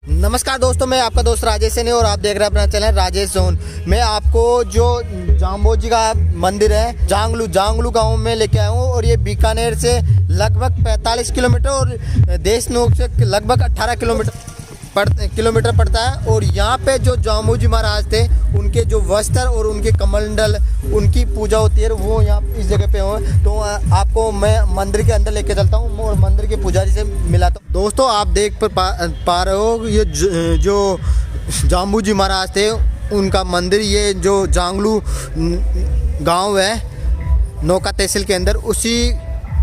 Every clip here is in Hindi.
नमस्कार दोस्तों, मैं आपका दोस्त राजेश सैनी और आप देख रहे हैं अपना चैनल राजेश जोन। मैं आपको जो जाम्बोजी का मंदिर है जांगलू गांव में लेके आया हूँ और ये बीकानेर से लगभग 45 किलोमीटर और देशनोक से लगभग 18 किलोमीटर पड़ता है। और यहाँ पे जो जाम्बोजी महाराज थे उनके जो वस्त्र और उनके कमंडल उनकी पूजा होती है, वो यहाँ इस जगह पे हो। तो आपको मैं मंदिर के अंदर लेके चलता हूँ और मंदिर के पुजारी से मिलाता हूँ। दोस्तों आप देख पा रहे हो ये जो जाम्बोजी महाराज थे उनका मंदिर, ये जो जांगलू गांव है नौका तहसील के अंदर, उसी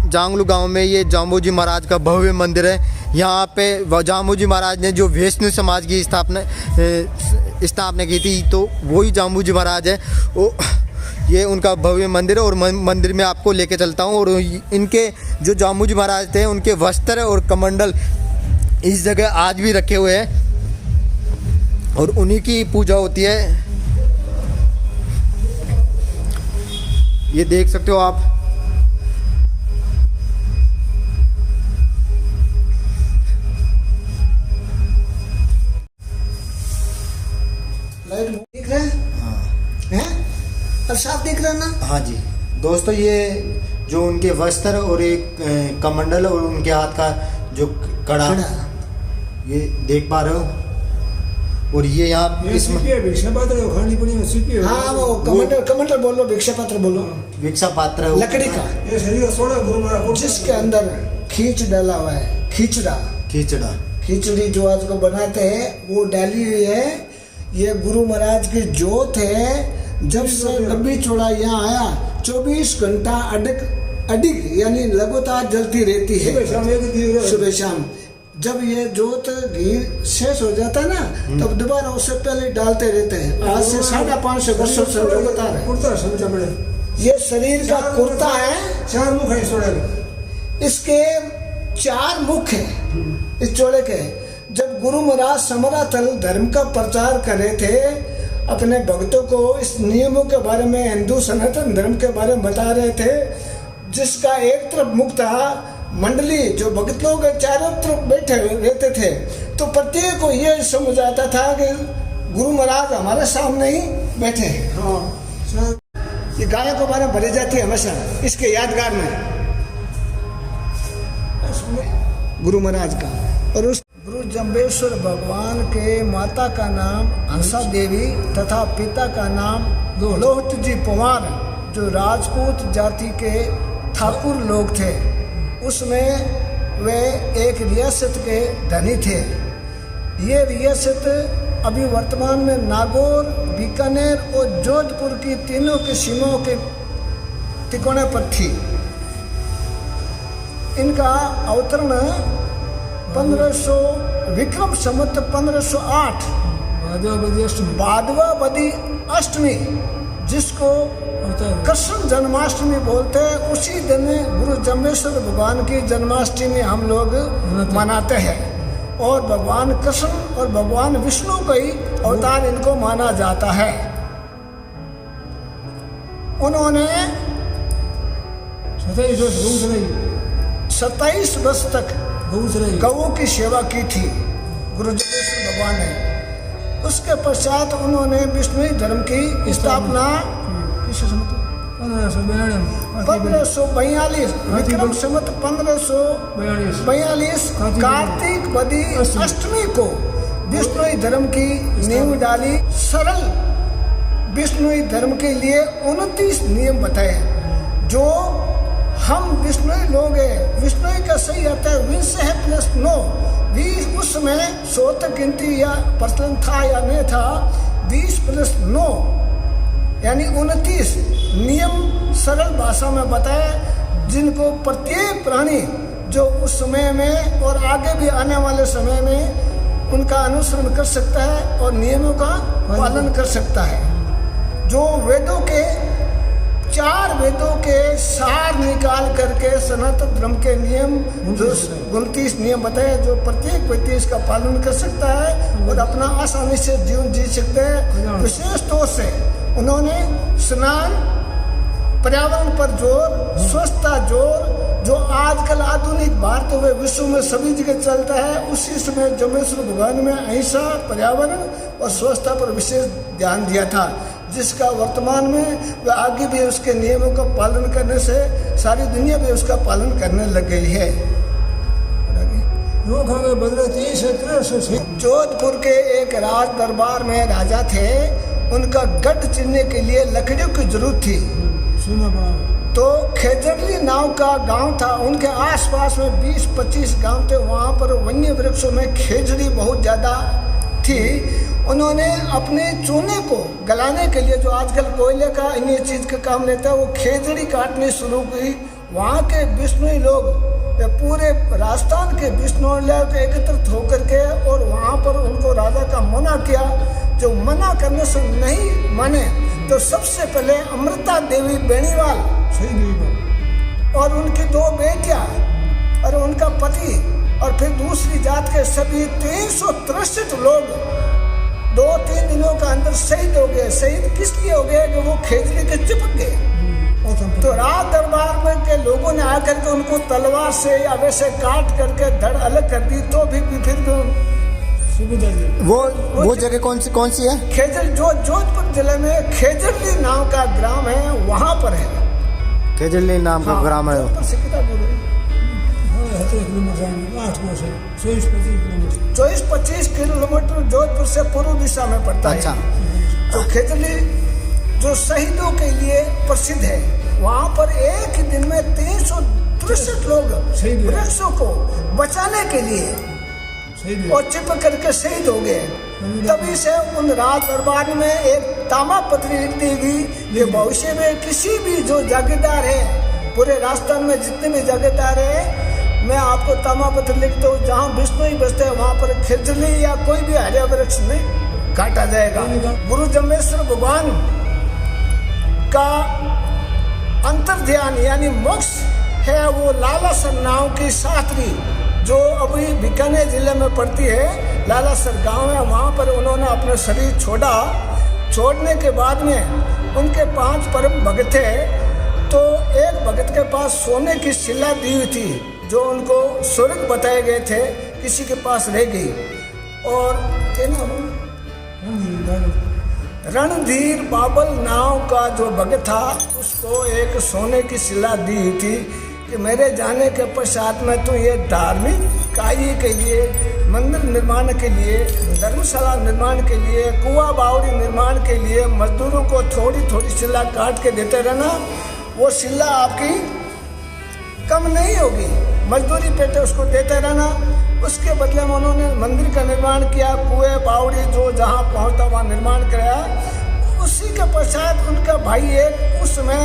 जांगलू गांव में ये जाम्बोजी महाराज का भव्य मंदिर है। यहाँ पे जाम्बोजी महाराज ने जो वैष्णव समाज की स्थापना की थी, तो वही जाम्बोजी महाराज है। ये उनका भव्य मंदिर है और मंदिर में आपको लेके चलता हूँ। और इनके जो जाम्बोजी महाराज थे उनके वस्त्र और कमंडल इस जगह आज भी रखे हुए हैं और उन्हीं की पूजा होती है। ये देख सकते हो आप। दिख रहा है? हाँ हैं? अब साफ दिख रहा है ना? हाँ जी दोस्तों, ये जो उनके वस्त्र और एक कमंडल और उनके हाथ का जो कड़ा ये देख पा रहे हो। और ये यहाँ इसमें भिक्षा पात्र खानी पड़ी है। हाँ वो कमंडल बोलो, भिक्षा पात्र बोलो। भिक्षा पात्र लकड़ी का ये शरीर सोना जिसके अंदर खींच डाला हुआ है। खिचड़ी जो आज को बनाते हैं वो डाली हुई है। ये गुरु महाराज की जोत है। जब से लंबी चौड़ा यहाँ आया 24 घंटा अडिग यानी लगातार जलती रहती है सुबह शाम। जब ये जोत घी शेष हो जाता है ना, तब दोबारा उससे पहले डालते रहते हैं। आज से 550 वर्षों से लगातार है। ये शरीर का कुर्ता है। 4 मुख है इसके 4 मुख है इस चोले के। जब गुरु महाराज समराथल धर्म का प्रचार कर रहे थे, अपने भक्तों को इस नियमों के बारे में, हिंदू सनातन धर्म के बारे में बता रहे थे, जिसका एक तरफ मुख था मंडली जो भक्त लोग चारों तरफ बैठे रहते थे, तो प्रत्येक को ये समझ आता था कि गुरु महाराज हमारे सामने ही बैठे हैं। ये गायों के बारे में भरी जाती है हमेशा इसके यादगार में गुरु महाराज का। और उस गुरु जम्बेश्वर भगवान के माता का नाम हंसा देवी तथा पिता का नाम लोहट जी पवार, जो राजपूत जाति के ठाकुर लोग थे। उसमें वे एक रियासत के धनी थे। ये रियासत अभी वर्तमान में नागौर, बीकानेर और जोधपुर की तीनों की सीमाओं के तिकोने पर थी। इनका अवतरण 1500 विक्रम संवत 1508 भादवा बदी अष्टमी, जिसको कृष्ण जन्माष्टमी बोलते हैं, उसी दिन गुरु जम्बेश्वर भगवान की जन्माष्टमी हम लोग मनाते हैं। और भगवान कृष्ण और भगवान विष्णु का ही अवतार इनको माना जाता है। उन्होंने 27 वर्ष तक गऊ की सेवा की थी गुरु जम्बेश्वर भगवान ने। उसके पश्चात उन्होंने विष्णु धर्म की स्थापना 1542 विक्रम संवत 1542 कार्तिक बदी अष्टमी को विष्णु धर्म की नींव डाली। सरल विष्णु धर्म के लिए 29 नियम बताए जो हम विष्णु लोग हैं। विष्णु का सही आता है 20 है +9। 20 उसमें 100 तक गिनती या प्रचलन था या नहीं था। 20 + 9 यानी 29 नियम सरल भाषा में बताए, जिनको प्रत्येक प्राणी जो उस समय में और आगे भी आने वाले समय में उनका अनुसरण कर सकता है और नियमों का पालन कर सकता है। जो वेदों के 4 वेदों के सार निकाल करके सनातन धर्म के नियम 29 नियम बताए, जो प्रत्येक व्यक्ति इसका पालन कर सकता है और अपना आसानी से जीवन जी सकते हैं। विशेष तौर से उन्होंने स्नान, पर्यावरण पर जोर, स्वच्छता जोर, जो आजकल आधुनिक भारत व विश्व में सभी जगह चलता है, उसी समय जम्बेश्वर भगवान में अहिंसा, पर्यावरण और स्वच्छता पर विशेष ध्यान दिया था, जिसका वर्तमान में व आगे भी उसके नियमों का पालन करने से सारी दुनिया भी उसका पालन करने लग गई है। जोधपुर के एक राज दरबार में राजा थे, उनका गढ़ चिरने के लिए लकड़ियों की जरूरत थी। तो खेजरली नाव का गांव था, उनके आसपास में 20-25 गांव थे। वहाँ पर वन्य वृक्षों में खेजड़ी बहुत ज़्यादा थी। उन्होंने अपने चूने को गलाने के लिए, जो आजकल कोयले का अन्य चीज़ का काम लेता है, वो खेजड़ी काटनी शुरू की। वहाँ के बिश्नोई लोग, पूरे राजस्थान के बिश्नोई लोग एकत्रित होकर के और वहाँ पर उनको राजा का मना किया। जो मना करने से नहीं माने तो सबसे पहले अमृता देवी बेनीवाल और उनकी 2 बेटियां और उनका पति और फिर दूसरी जात के सभी 363 लोग 2-3 दिनों के अंदर शहीद हो गए। शहीद किस लिए हो गए कि वो खेजड़ी के चिपक गए। तो राज दरबार में के लोगों ने आकर के उनको तलवार से या वैसे काट करके धड़ अलग कर दी, तो भी फिर वो जगह कौन सी है? खेजर, जो जोधपुर जिले में खेजरली नाम का ग्राम है, वहाँ पर है। खेजरली नाम का ग्राम है। 24-25 किलोमीटर जोधपुर से पूर्व दिशा में पड़ता है। अच्छा। तो खेजरली जो शहीदों के लिए प्रसिद्ध है, वहाँ पर एक ही दिन में 363 लोग वृक्षों को बचाने के लिए और चिपक करके शहीद हो गए। तभी से उन राज दरबार में एक तामा पत्री लिख दी गई कि भविष्य में किसी भी जो जागीरदार है, पूरे राजस्थान में जितने भी जागीरदार है, मैं आपको तामा पत्र लिखता हूँ, जहाँ विष्णु ही बसते हैं वहाँ पर खेजड़ी या कोई भी हरे वृक्ष नहीं काटा जाएगा। गुरु जम्बेश्वर भगवान का अंतर ध्यान यानी मोक्ष है वो लालासर नाव की शास्त्री, जो अभी बीकानेर जिले में पड़ती है। लालासर गांव है, वहाँ पर उन्होंने अपना शरीर छोड़ा। छोड़ने के बाद में उनके 5 परम भगत थे। तो एक भगत के पास सोने की शिला दी हुई थी, जो उनको स्वर्ग बताए गए थे, किसी के पास रह गई। और रणधीर बाबल नाव का जो भगत था, उसको एक सोने की शिला दी हुई थी कि मेरे जाने के पश्चात में तो ये धार्मिक कार्य के लिए, मंदिर निर्माण के लिए, धर्मशाला निर्माण के लिए, कुआं बावड़ी निर्माण के लिए मजदूरों को थोड़ी थोड़ी शिला काट के देते रहना। वो शिला आपकी कम नहीं होगी, मजदूरी पेटे उसको देते रहना। उसके बदले में उन्होंने मंदिर का निर्माण किया, कुएं बावड़ी जो जहाँ पहुँचता वहाँ निर्माण कराया। उसी के पश्चात उनका भाई एक, उस समय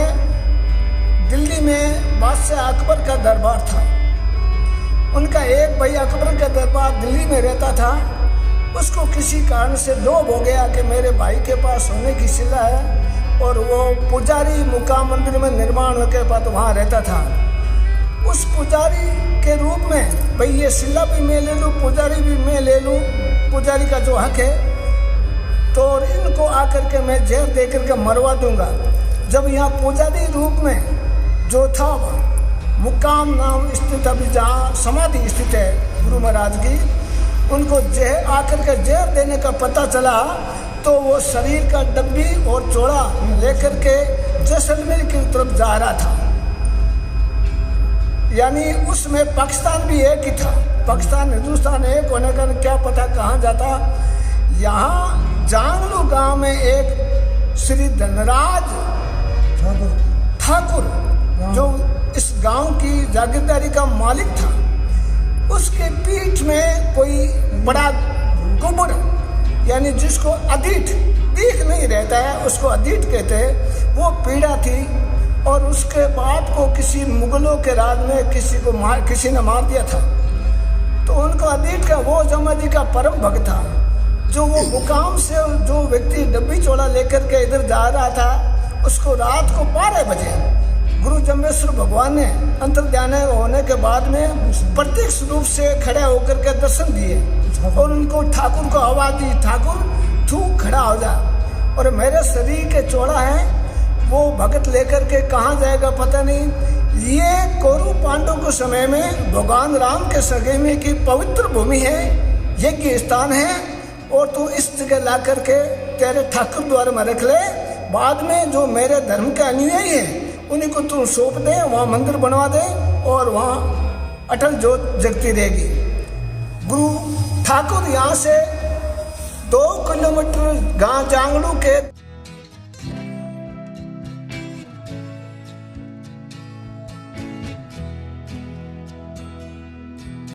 दिल्ली में बादशाह अकबर का दरबार था। उनका एक भाई अकबर का दरबार दिल्ली में रहता था। उसको किसी कारण से लोभ हो गया कि मेरे भाई के पास सोने की शिला है, और वो पुजारी मुकाम मंदिर में निर्माण के बाद वहाँ रहता था। उस पुजारी के रूप में भाई ये शिला भी मैं ले लूँ, पुजारी भी मैं ले लूँ, पुजारी का जो हक है, तो इनको आकर के मैं जहर दे करके मरवा दूंगा। जब यहाँ पुजारी रूप में जो था मुकाम नाम स्थित, अभी जहाँ समाधि स्थित है गुरु महाराज की, उनको जहर आकर के जहर देने का पता चला, तो वो शरीर का डब्बी और चोड़ा लेकर के जैसलमेर की तरफ जा रहा था। यानी उसमें पाकिस्तान भी एक ही था, पाकिस्तान हिंदुस्तान एक होने का क्या पता कहाँ जाता। यहाँ जांगलू गांव में एक श्री धनराज ठाकुर जो इस गांव की जागीरदारी का मालिक था, उसके पीठ में कोई बड़ा गुबर, यानी जिसको अधीठ दिख नहीं रहता है, उसको अधीठ कहते हैं, वो पीड़ा थी। और उसके बाप को किसी मुगलों के राज में किसी ने मार दिया था। तो उनको अधीठ का वो जमा जी का परम भक्त था, जो वो मुकाम से जो व्यक्ति डब्बी चोला लेकर के इधर जा रहा था, उसको रात को 12 बजे गुरु जम्बेश्वर भगवान ने अंतर्ध्यान होने के बाद में प्रत्यक्ष रूप से खड़े होकर के दर्शन दिए और उनको ठाकुर को आवाज़ दी, ठाकुर तू खड़ा हो जा। और मेरे शरीर के चोड़ा है, वो भगत लेकर के कहाँ जाएगा पता नहीं, ये कौरव पांडव के समय में भगवान राम के सगे में की पवित्र भूमि है, यज्ञ स्थान है, और तू इस जगह ला करके तेरे ठाकुर द्वार में रख ले। बाद में जो मेरे धर्म के अनुयायी है उन्हीं को तू सौंप दे, वहाँ मंदिर बनवा दे और वहाँ अटल जोत जगती रहेगी। गुरु ठाकुर यहाँ से 2 किलोमीटर गांव जांगलू के